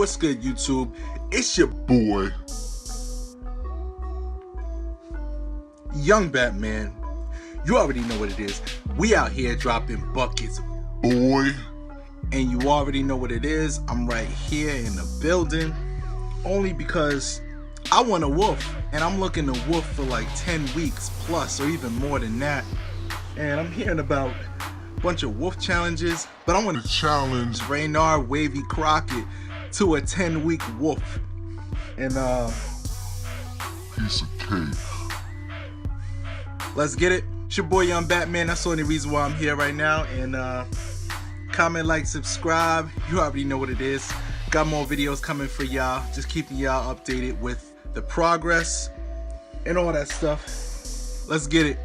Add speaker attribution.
Speaker 1: What's good, YouTube? It's your boy, Young Batman. You already know what it is. We out here dropping buckets, boy. And you already know what it is. I'm right here in the building. Only because I want a wolf. And I'm looking to wolf for like 10 weeks plus or even more than that. And I'm hearing about a bunch of wolf challenges. But I want to challenge Wavy Crockett to a 10-week wolf. And
Speaker 2: piece of cake.
Speaker 1: Let's get it. It's your boy Young Batman. That's the only reason why I'm here right now. And comment, like, subscribe. You already know what it is. Got more videos coming for y'all. Just keeping y'all updated with the progress and all that stuff. Let's get it.